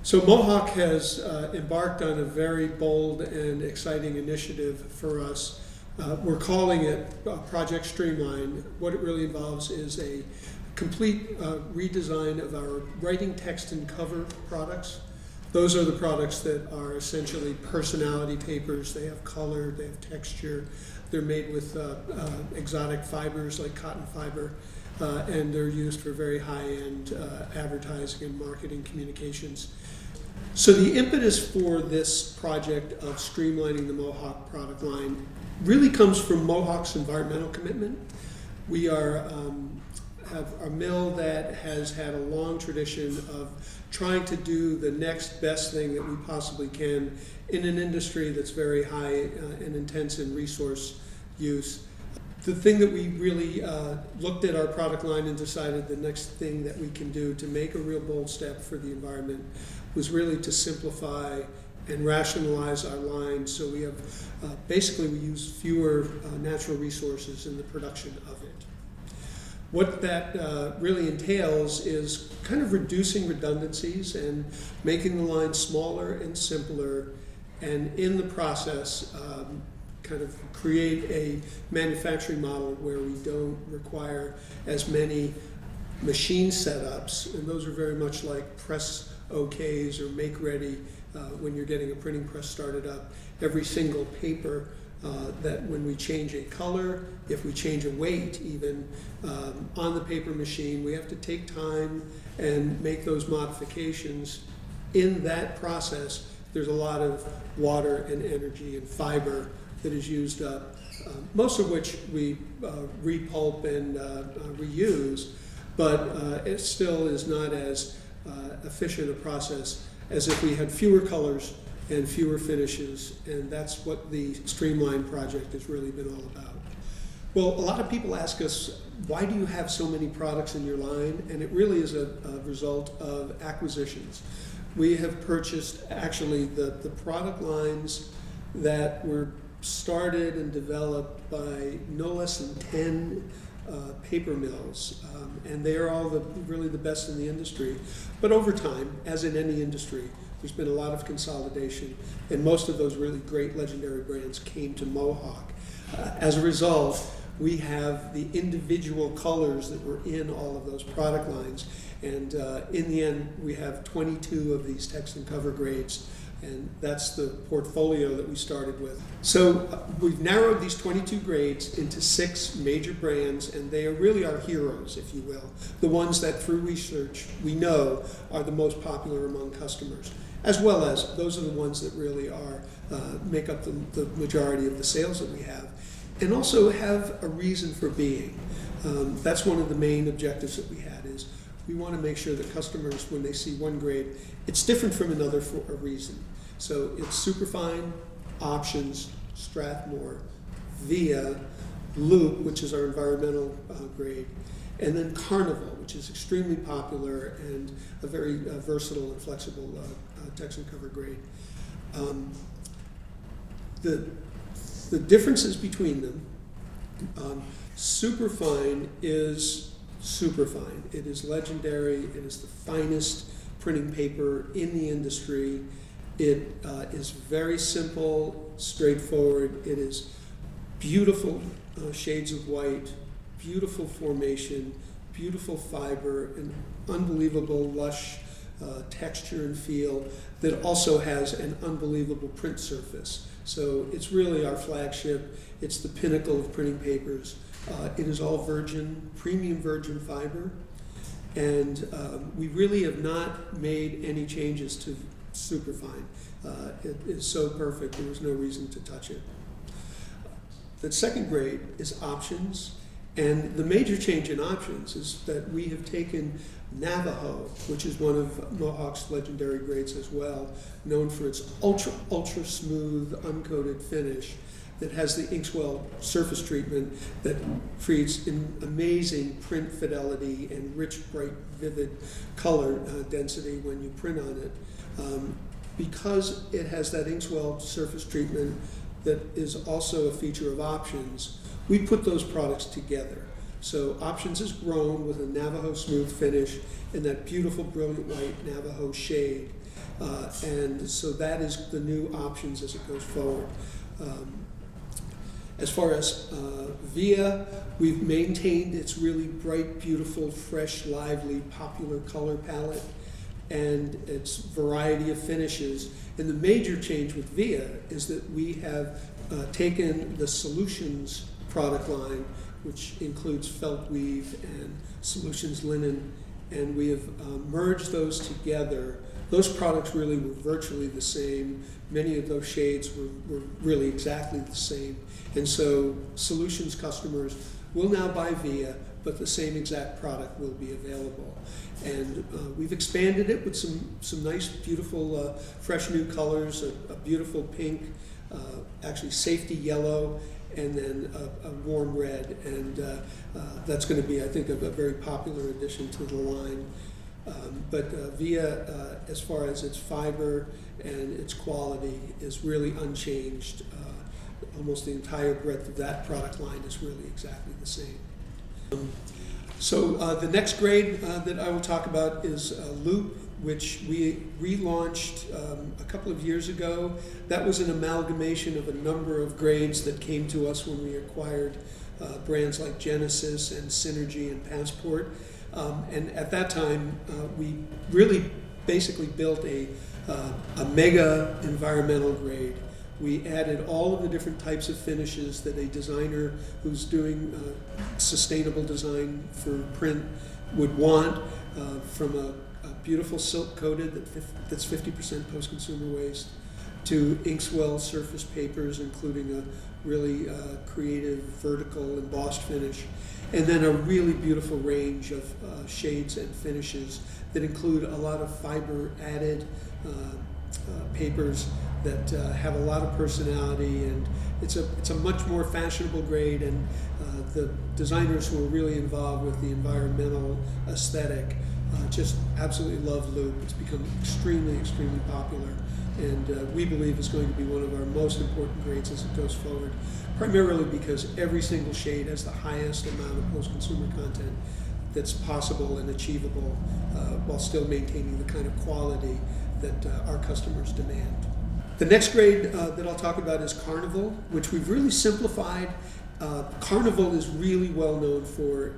So Mohawk has embarked on a very bold and exciting initiative for us. We're calling it Project Streamline. What it really involves is a complete redesign of our writing, text, and cover products. Those are the products that are essentially personality papers. They have color, they have texture. They're made with exotic fibers like cotton fiber, and they're used for very high-end advertising and marketing communications. So the impetus for this project of streamlining the Mohawk product line really comes from Mohawk's environmental commitment. We have a mill that has had a long tradition of trying to do the next best thing that we possibly can in an industry that's very high and intense in resource use. The thing that we really looked at our product line and decided the next thing that we can do to make a real bold step for the environment was really to simplify and rationalize our line, so we have basically we use fewer natural resources in the production of it. What that really entails is kind of reducing redundancies and making the line smaller and simpler, and in the process kind of create a manufacturing model where we don't require as many machine setups, and those are very much like press OKs or make ready when you're getting a printing press started up. Every single paper that when we change a color, if we change a weight even on the paper machine, we have to take time and make those modifications. In that process, there's a lot of water and energy and fiber that is used up, most of which we repulp and reuse, but it still is not as efficient a process as if we had fewer colors and fewer finishes, and that's what the Streamline project has really been all about. Well, a lot of people ask us, why do you have so many products in your line? And it really is a result of acquisitions. We have purchased actually the product lines that were started and developed by no less than 10 paper mills, and they are all really the best in the industry. But over time, as in any industry, there's been a lot of consolidation, and most of those really great legendary brands came to Mohawk. As a result, we have the individual colors that were in all of those product lines, and in the end, we have 22 of these text and cover grades, and that's the portfolio that we started with. So we've narrowed these 22 grades into 6 major brands, and they are really our heroes, if you will, the ones that through research we know are the most popular among customers, as well as those are the ones that really are make up the majority of the sales that we have, and also have a reason for being. That's one of the main objectives that we had, is we want to make sure that customers, when they see one grade, it's different from another for a reason. So it's Superfine, Options, Strathmore, Via, Loop, which is our environmental grade, and then Carnival, which is extremely popular and a very versatile and flexible text and cover grade. The differences between them, Superfine is Superfine. It is legendary. It is the finest printing paper in the industry. It is very simple, straightforward. It is beautiful shades of white, beautiful formation, beautiful fiber, and unbelievable lush texture and feel that also has an unbelievable print surface. So it's really our flagship. It's the pinnacle of printing papers. It is all virgin, premium virgin fiber, and we really have not made any changes to Superfine. It is so perfect, there was no reason to touch it. The second grade is Options, and the major change in Options is that we have taken Navajo, which is one of Mohawk's legendary grades as well, known for its ultra smooth, uncoated finish, that has the Inkswell surface treatment that creates an amazing print fidelity and rich, bright, vivid color density when you print on it. Because it has that Inkswell surface treatment that is also a feature of Options, we put those products together. So Options is grown with a Navajo smooth finish and that beautiful, brilliant white Navajo shade. And so that is the new options as it goes forward. As far as Via, we've maintained its really bright, beautiful, fresh, lively, popular color palette and its variety of finishes. And the major change with Via is that we have taken the Solutions product line, which includes felt weave and Solutions linen, and we have merged those together. Those products really were virtually the same. Many of those shades were really exactly the same. And so Solutions customers will now buy Via, but the same exact product will be available. And we've expanded it with some nice, beautiful, fresh new colors, a beautiful pink, actually safety yellow, and then a warm red. And that's going to be, I think, a very popular addition to the line. But Via, as far as its fiber and its quality, is really unchanged. Almost the entire breadth of that product line is really exactly the same. So the next grade that I will talk about is Loop, which we relaunched a couple of years ago. That was an amalgamation of a number of grades that came to us when we acquired brands like Genesis and Synergy and Passport. And at that time, we really basically built a mega environmental grade. We added all of the different types of finishes that a designer who's doing sustainable design for print would want, from a beautiful silk coated that's 50% post-consumer waste, to Inkswell surface papers, including a really creative vertical embossed finish, and then a really beautiful range of shades and finishes that include a lot of fiber added papers that have a lot of personality, and it's a much more fashionable grade, and the designers who are really involved with the environmental aesthetic just absolutely love Loop. It's become extremely, extremely popular, and we believe it's going to be one of our most important grades as it goes forward, primarily because every single shade has the highest amount of post-consumer content that's possible and achievable while still maintaining the kind of quality that our customers demand. The next grade that I'll talk about is Carnival, which we've really simplified. Carnival is really well known for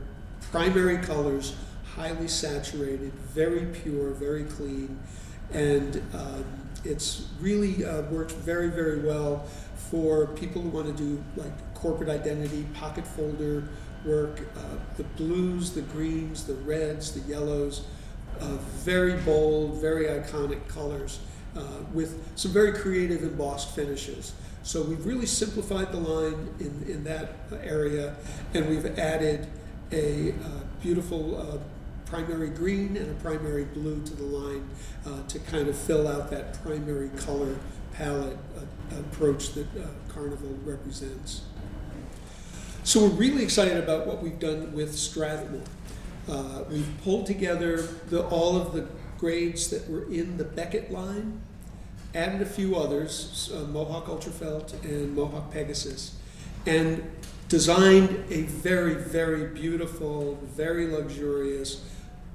primary colors, highly saturated, very pure, very clean, and it's really worked very, very well for people who want to do like corporate identity, pocket folder work, the blues, the greens, the reds, the yellows, very bold, very iconic colors with some very creative embossed finishes. So we've really simplified the line in that area, and we've added a beautiful primary green and a primary blue to the line to kind of fill out that primary color palette approach that Carnival represents. So we're really excited about what we've done with Strathmore. We've pulled together all of the grades that were in the Beckett line, added a few others, Mohawk Ultrafelt and Mohawk Pegasus, and designed a very, very beautiful, very luxurious,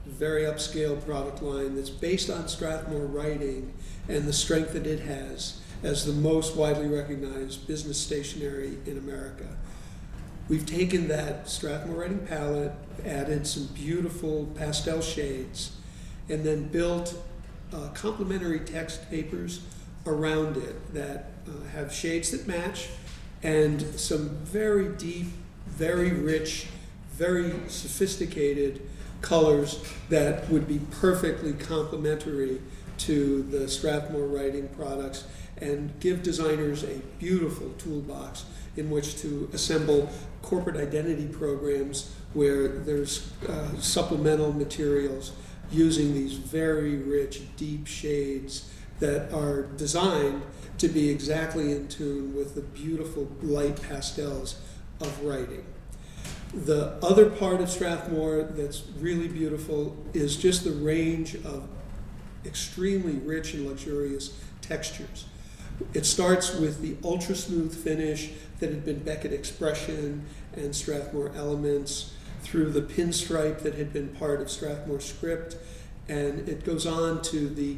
very upscale product line that's based on Strathmore writing and the strength that it has as the most widely recognized business stationery in America. We've taken that Strathmore writing palette, added some beautiful pastel shades, and then built complementary text papers around it that have shades that match and some very deep, very rich, very sophisticated colors that would be perfectly complementary to the Strathmore writing products and give designers a beautiful toolbox in which to assemble corporate identity programs where there's supplemental materials using these very rich, deep shades that are designed to be exactly in tune with the beautiful light pastels of writing. The other part of Strathmore that's really beautiful is just the range of extremely rich and luxurious textures. It starts with the ultra smooth finish that had been Beckett Expression and Strathmore Elements, through the pinstripe that had been part of Strathmore Script, and it goes on to the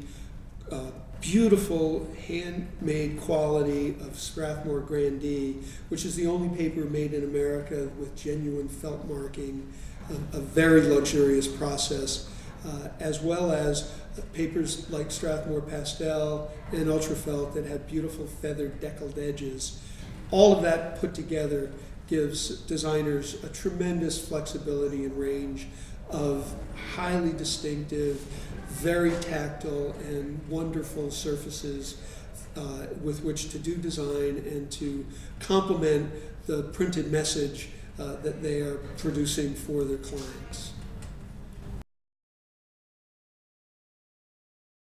beautiful handmade quality of Strathmore Grandee, which is the only paper made in America with genuine felt marking, a very luxurious process, as well as papers like Strathmore Pastel and Ultrafelt that have beautiful feathered deckled edges. All of that put together gives designers a tremendous flexibility and range of highly distinctive, very tactile and wonderful surfaces with which to do design and to complement the printed message that they are producing for their clients.